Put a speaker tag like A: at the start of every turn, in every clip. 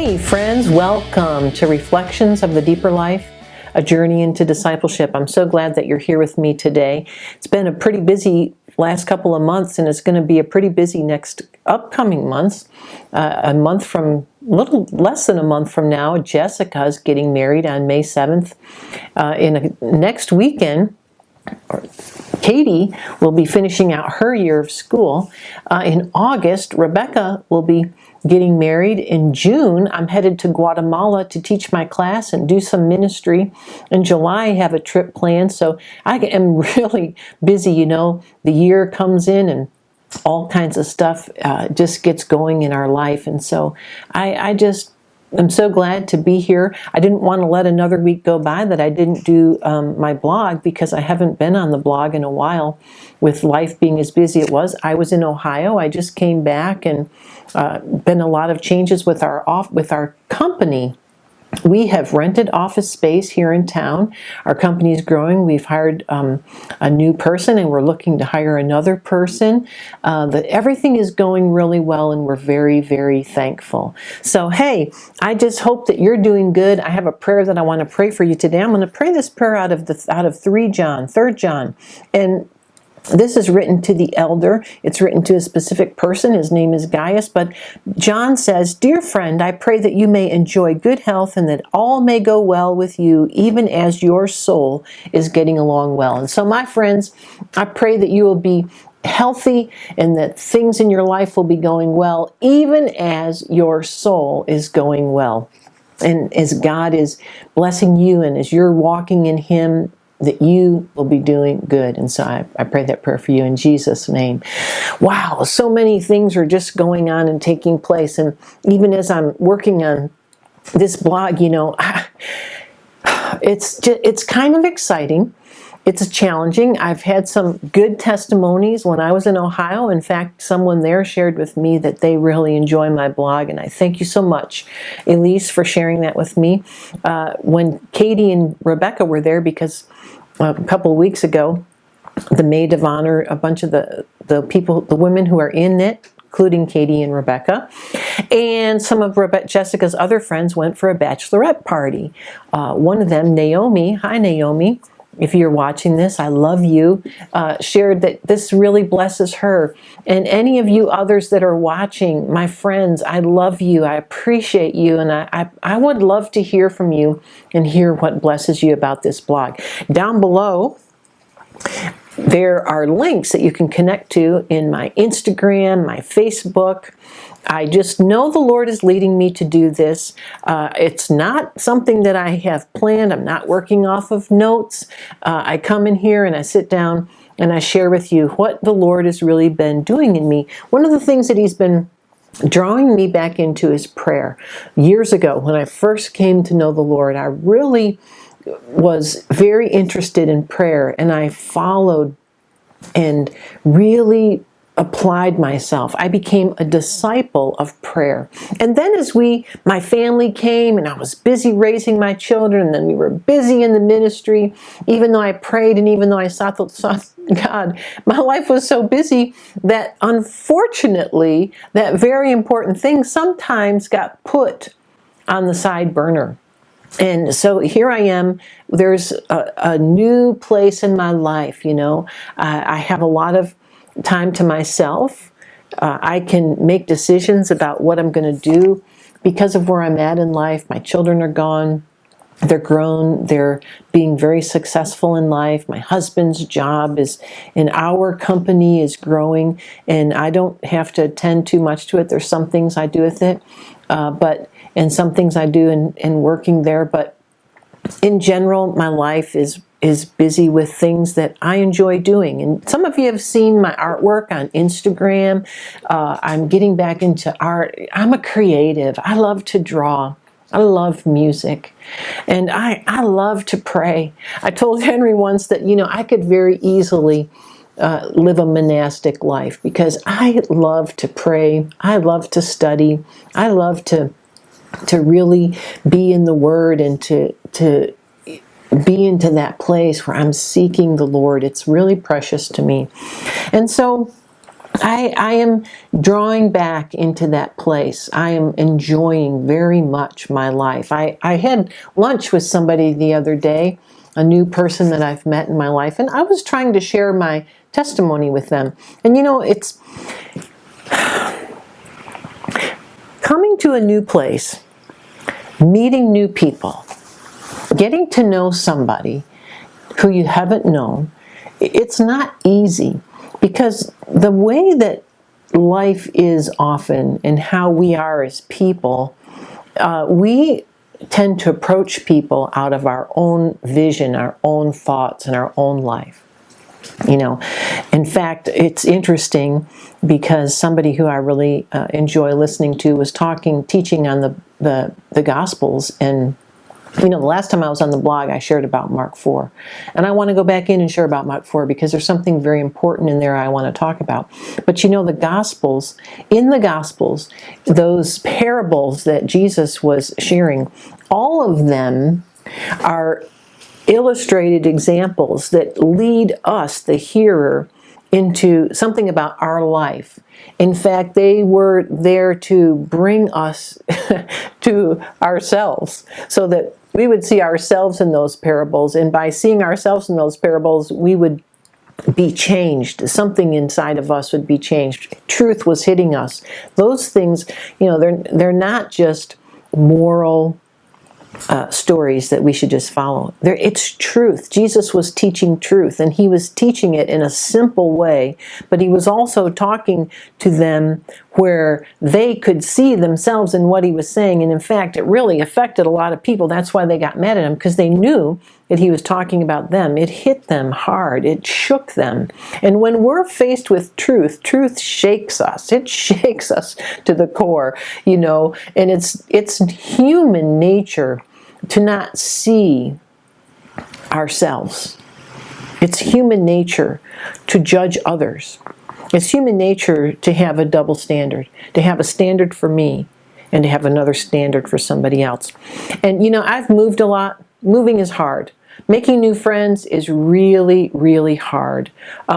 A: Hey friends, welcome to Reflections of the Deeper Life, a journey into discipleship. I'm so glad that you're here with me today. It's been a pretty busy last couple of months, and it's going to be a pretty busy next upcoming months. A little less than a month from now, Jessica's getting married on May 7th. Next weekend, Katie will be finishing out her year of school. In August, Rebecca will be getting married. In June, I'm headed to Guatemala to teach my class and do some ministry. In July, I have a trip planned, so I am really busy. You know, the year comes in and all kinds of stuff just gets going in our life. And so I'm so glad to be here. I didn't want to let another week go by that I didn't do my blog, because I haven't been on the blog in a while with life being as busy as it was. I was in Ohio. I just came back, and been a lot of changes with our company. We have rented office space here in town. Our company is growing. We've hired a new person, and we're looking to hire another person. Everything is going really well, and we're very, very thankful. So, hey, I just hope that you're doing good. I have a prayer that I want to pray for you today. I'm going to pray this prayer out of 3 John, and this is written to the elder. It's written to a specific person. His name is Gaius. But John says, "Dear friend, I pray that you may enjoy good health and that all may go well with you, even as your soul is getting along well." And so, my friends, I pray that you will be healthy and that things in your life will be going well, even as your soul is going well. And as God is blessing you and as you're walking in Him, that you will be doing good. And so I pray that prayer for you in Jesus' name. Wow, so many things are just going on and taking place. And even as I'm working on this blog, you know, it's kind of exciting. It's challenging. I've had some good testimonies when I was in Ohio. In fact, someone there shared with me that they really enjoy my blog, and I thank you so much, Elise, for sharing that with me. When Katie and Rebecca were there, because a couple of weeks ago, the maid of honor, a bunch of the women who are in it, including Katie and Rebecca, and some of Jessica's other friends went for a bachelorette party. One of them, Naomi, hi Naomi, if you're watching this, I love you, shared that this really blesses her. And any of you others that are watching, my friends, I love you, I appreciate you, and I would love to hear from you and hear what blesses you about this blog. Down below, there are links that you can connect to in my Instagram, my Facebook. I just know the Lord is leading me to do this. It's not something that I have planned. I'm not working off of notes. I come in here and I sit down and I share with you what the Lord has really been doing in me. One of the things that He's been drawing me back into is prayer. Years ago, when I first came to know the Lord, I really was very interested in prayer, and I followed and really applied myself. I became a disciple of prayer. And then as my family came, and I was busy raising my children, and then we were busy in the ministry, even though I prayed and even though I sought God, my life was so busy that unfortunately, that very important thing sometimes got put on the side burner. And so here I am. There's a new place in my life, you know. I have a lot of time to myself. I can make decisions about what I'm going to do because of where I'm at in life. My children are gone. They're grown. They're being very successful in life. My husband's job in our company is growing, and I don't have to attend too much to it. There's some things I do with it, and some things I do in working there. But in general, my life is busy with things that I enjoy doing. And some of you have seen my artwork on Instagram. I'm getting back into art. I'm a creative. I love to draw. I love music. And I love to pray. I told Henry once that, you know, I could very easily live a monastic life, because I love to pray. I love to study. I love to really be in the Word and to be into that place where I'm seeking the Lord. It's really precious to me. And so I am drawing back into that place. I am enjoying very much my life. I had lunch with somebody the other day, a new person that I've met in my life, and I was trying to share my testimony with them. And it's coming to a new place, meeting new people, getting to know somebody who you haven't known. It's not easy, because the way that life is often and how we are as people, we tend to approach people out of our own vision, our own thoughts, and our own life. In fact, it's interesting because somebody who I really enjoy listening to was teaching on the Gospels, and the last time I was on the blog, I shared about Mark 4. And I want to go back in and share about Mark 4 because there's something very important in there I want to talk about. But the Gospels, in the Gospels, those parables that Jesus was sharing, all of them are illustrated examples that lead us, the hearer, into something about our life. In fact, they were there to bring us to ourselves so that we would see ourselves in those parables. And by seeing ourselves in those parables, we would be changed. Something inside of us would be changed. Truth was hitting us. Those things, they're not just moral stories that we should just follow. It's truth. Jesus was teaching truth, and he was teaching it in a simple way, but he was also talking to them where they could see themselves in what he was saying. And in fact, it really affected a lot of people. That's why they got mad at him, because they knew that he was talking about them. It hit them hard. It shook them. And when we're faced with truth, truth shakes us. It shakes us to the core, and it's human nature to not see ourselves. It's human nature to judge others. It's human nature to have a double standard, to have a standard for me and to have another standard for somebody else. And I've moved a lot. Moving is hard. Making new friends is really, really hard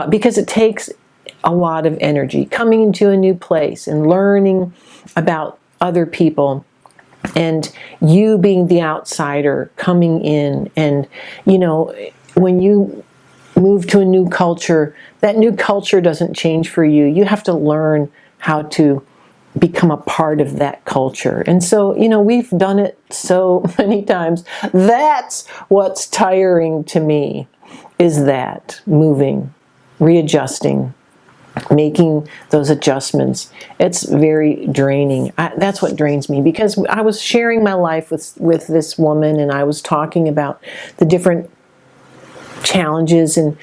A: because it takes a lot of energy. Coming into a new place and learning about other people, and you being the outsider coming in, and when you move to a new culture, that new culture doesn't change for you. You have to learn how to become a part of that culture. And so, we've done it so many times. That's what's tiring to me, is that moving, readjusting, making those adjustments. It's very draining. That's what drains me, because I was sharing my life with this woman, and I was talking about the different challenges and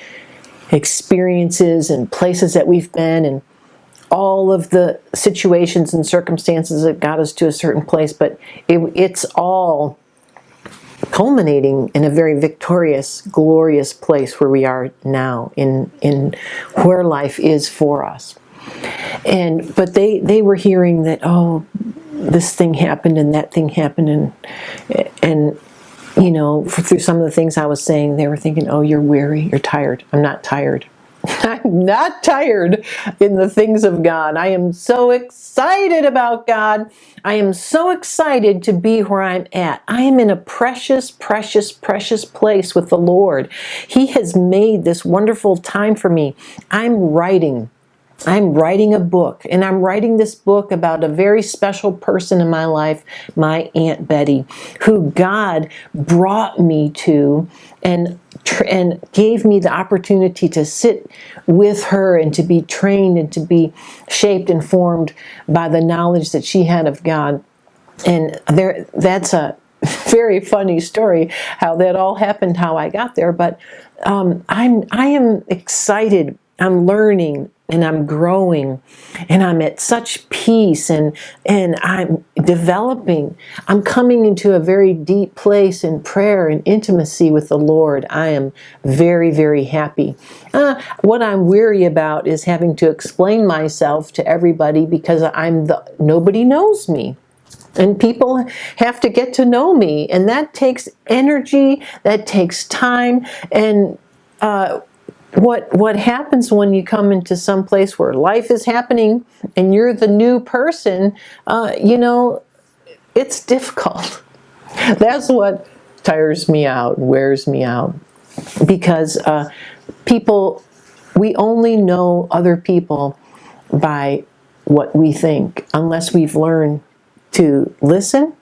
A: experiences and places that we've been, and all of the situations and circumstances that got us to a certain place. But it's all culminating in a very victorious, glorious place where we are now, in where life is for us. But they were hearing that, oh, this thing happened and that thing happened, and through some of the things I was saying, they were thinking, oh, you're weary, you're tired. I'm not tired. I'm not tired in the things of God. I am so excited about God. I am so excited to be where I'm at. I am in a precious, precious, precious place with the Lord. He has made this wonderful time for me. I'm writing a book, and I'm writing this book about a very special person in my life, my Aunt Betty, who God brought me to and gave me the opportunity to sit with her and to be trained and to be shaped and formed by the knowledge that she had of God. And that's a very funny story how that all happened, how I got there. But I am excited. I'm learning and I'm growing, and I'm at such peace, and I'm developing. I'm coming into a very deep place in prayer and intimacy with the Lord. I am very, very happy. What I'm weary about is having to explain myself to everybody, because nobody knows me. And people have to get to know me, and that takes energy, that takes time, and what happens when you come into some place where life is happening and you're the new person, it's difficult. That's what tires me out, wears me out. Because we only know other people by what we think, unless we've learned to listen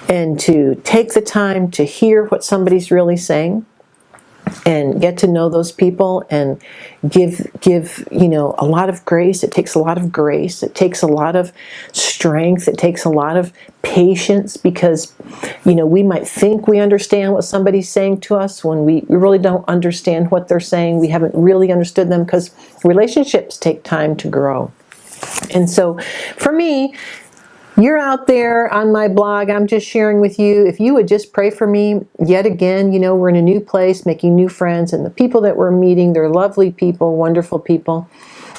A: and to take the time to hear what somebody's really saying and get to know those people and give a lot of grace. It takes a lot of grace. It takes a lot of strength. It takes a lot of patience, because we might think we understand what somebody's saying to us when we really don't understand what they're saying. We haven't really understood them, because relationships take time to grow. And so for me, you're out there on my blog. I'm just sharing with you. If you would just pray for me yet again, we're in a new place, making new friends, and the people that we're meeting, they're lovely people, wonderful people.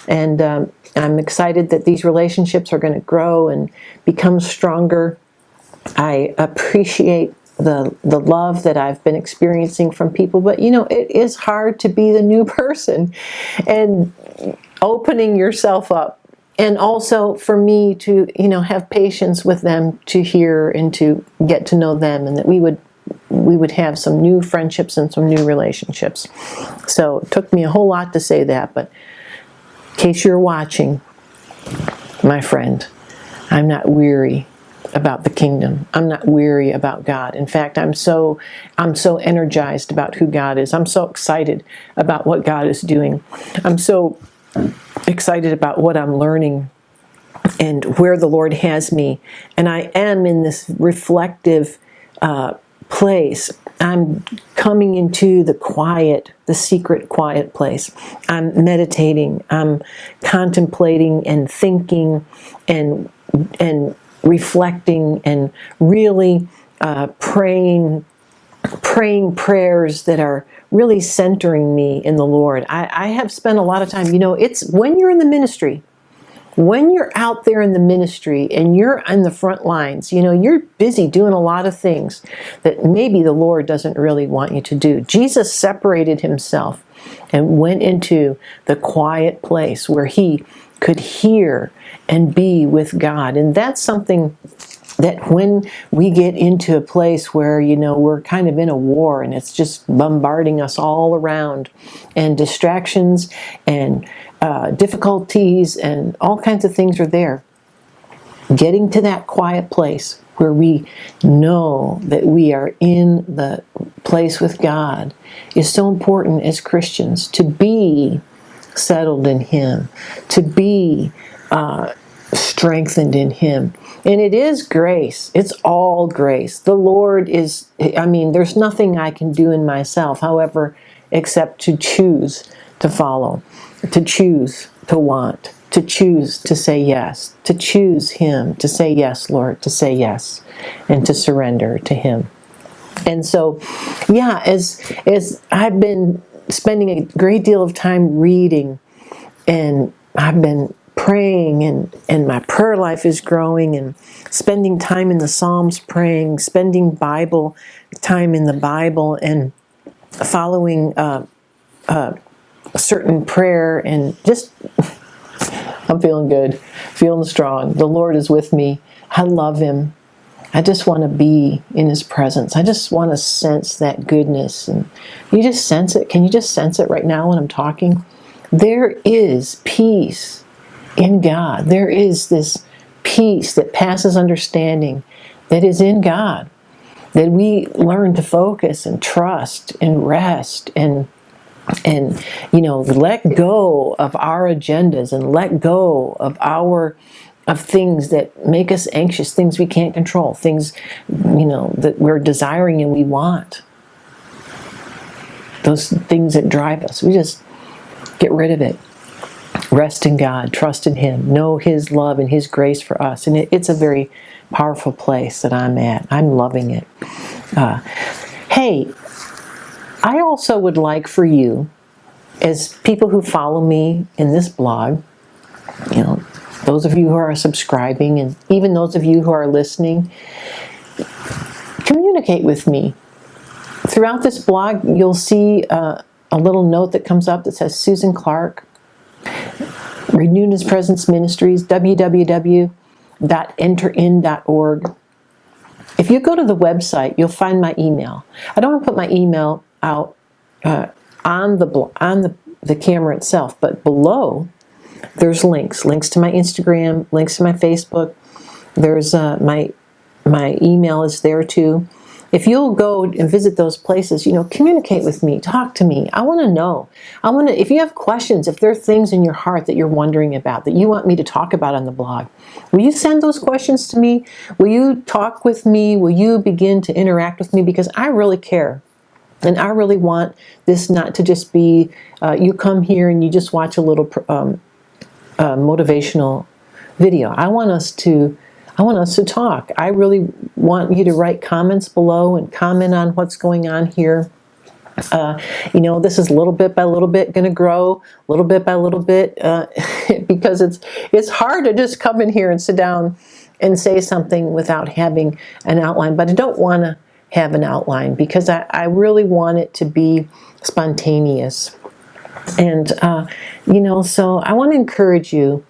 A: And I'm excited that these relationships are going to grow and become stronger. I appreciate the love that I've been experiencing from people, but it is hard to be the new person and opening yourself up. And also for me to, have patience with them, to hear and to get to know them, and that we would have some new friendships and some new relationships. So it took me a whole lot to say that, but in case you're watching, my friend, I'm not weary about the kingdom. I'm not weary about God. In fact, I'm so energized about who God is. I'm so excited about what God is doing. I'm so excited about what I'm learning and where the Lord has me. And I am in this reflective place. I'm coming into the secret quiet place. I'm meditating. I'm contemplating and thinking and reflecting and really praying prayers that are really centering me in the Lord. I have spent a lot of time, it's when you're in the ministry, when you're out there in the ministry and you're on the front lines, you're busy doing a lot of things that maybe the Lord doesn't really want you to do. Jesus separated himself and went into the quiet place where he could hear and be with God. And that's something that when we get into a place where, we're kind of in a war and it's just bombarding us all around, and distractions and difficulties and all kinds of things are there, getting to that quiet place where we know that we are in the place with God is so important as Christians, to be settled in him, to be strengthened in him. And it is grace. It's all grace. The Lord is, there's nothing I can do in myself, however, except to choose to follow, to choose to want, to choose to say yes, to choose him, to say yes, Lord, to say yes, and to surrender to him. And so, as I've been spending a great deal of time reading, and I've been praying, and my prayer life is growing, and spending time in the Psalms praying, spending Bible time in the Bible, and following a certain prayer, and just I'm feeling good, feeling strong. The Lord is with me. I love him. I just want to be in his presence. I just want to sense that goodness. And you just sense it. Can you just sense it right now when I'm talking? There is peace in God. There is this peace that passes understanding that is in God, that we learn to focus and trust and rest and let go of our agendas and let go of things that make us anxious, things we can't control, things that we're desiring and we want, those things that drive us. We just get rid of it. Rest in God, trust in him, know his love and his grace for us. And it's a very powerful place that I'm at. I'm loving it. Hey, I also would like for you, as people who follow me in this blog, those of you who are subscribing, and even those of you who are listening, communicate with me. Throughout this blog, you'll see a little note that comes up that says Susan Clarke, Renewed in His Presence Ministries, www.enterin.org. If you go to the website, you'll find my email. I don't want to put my email out on the camera itself, but below there's links to my Instagram, links to my Facebook. There's my email is there too. If you'll go and visit those places, communicate with me, talk to me. I want to know. If you have questions, if there are things in your heart that you're wondering about, that you want me to talk about on the blog, will you send those questions to me? Will you talk with me? Will you begin to interact with me? Because I really care. And I really want this not to just be, you come here and you just watch a little motivational video. I want us to talk. I really want you to write comments below and comment on what's going on here. This is little bit by little bit going to grow, little bit by little bit, because it's hard to just come in here and sit down and say something without having an outline. But I don't want to have an outline because I really want it to be spontaneous. And, so I want to encourage you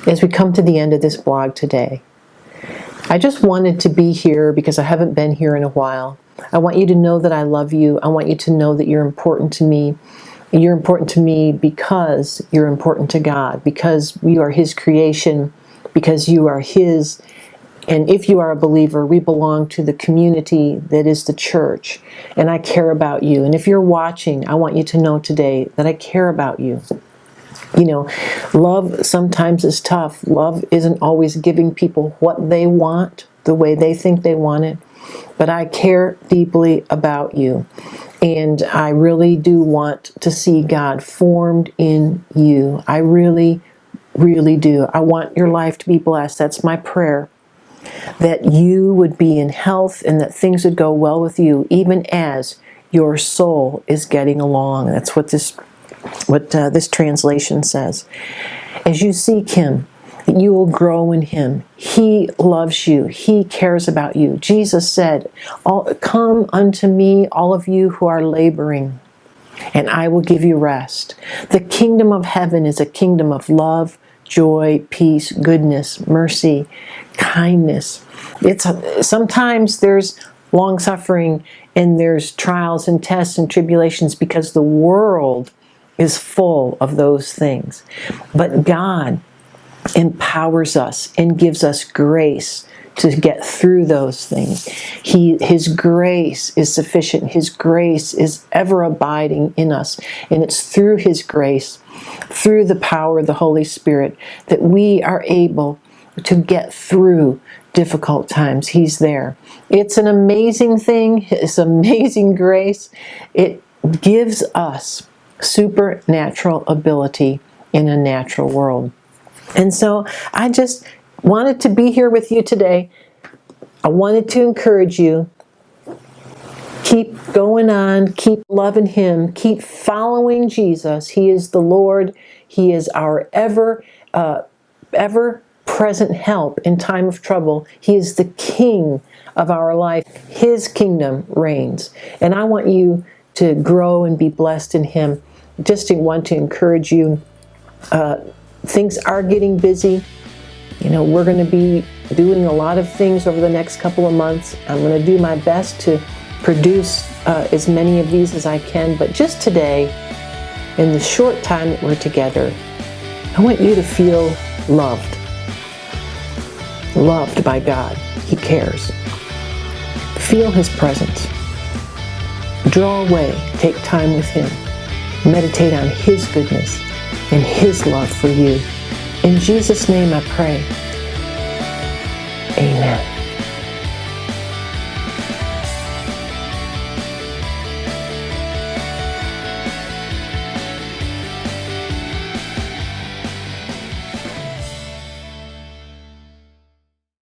A: as we come to the end of this blog today. I just wanted to be here because I haven't been here in a while. I want you to know that I love you. I want you to know that you're important to me. You're important to me because you're important to God, because we are His creation, because you are His. And if you are a believer, we belong to the community that is the church. And I care about you. And if you're watching, I want you to know today that I care about you. Love sometimes is tough. Love isn't always giving people what they want, the way they think they want it. But I care deeply about you. And I really do want to see God formed in you. I really, really do. I want your life to be blessed. That's my prayer. That you would be in health and that things would go well with you, even as your soul is getting along. That's what this translation says. As you seek Him, you will grow in Him. He loves you. He cares about you. Jesus said, "Come unto me, all of you who are laboring, and I will give you rest." The kingdom of heaven is a kingdom of love, joy, peace, goodness, mercy, kindness. Sometimes there's long suffering and there's trials and tests and tribulations because the world is full of those things. But God empowers us and gives us grace to get through those things. His grace is sufficient. His grace is ever abiding in us. And it's through His grace, through the power of the Holy Spirit, that we are able to get through difficult times. He's there. It's an amazing thing. It's amazing grace. It gives us supernatural ability in a natural world. And so I just wanted to be here with you today. I wanted to encourage you. Keep going on. Keep loving Him. Keep following Jesus. He is the Lord. He is our ever present help in time of trouble. He is the King of our life. His kingdom reigns. And I want you to grow and be blessed in Him. Just to want to encourage you. Things are getting busy. We're going to be doing a lot of things over the next couple of months. I'm going to do my best to produce as many of these as I can. But just today, in the short time that we're together, I want you to feel loved. Loved by God. He cares. Feel His presence. Draw away. Take time with Him. Meditate on His goodness and His love for you. In Jesus' name I pray. Amen.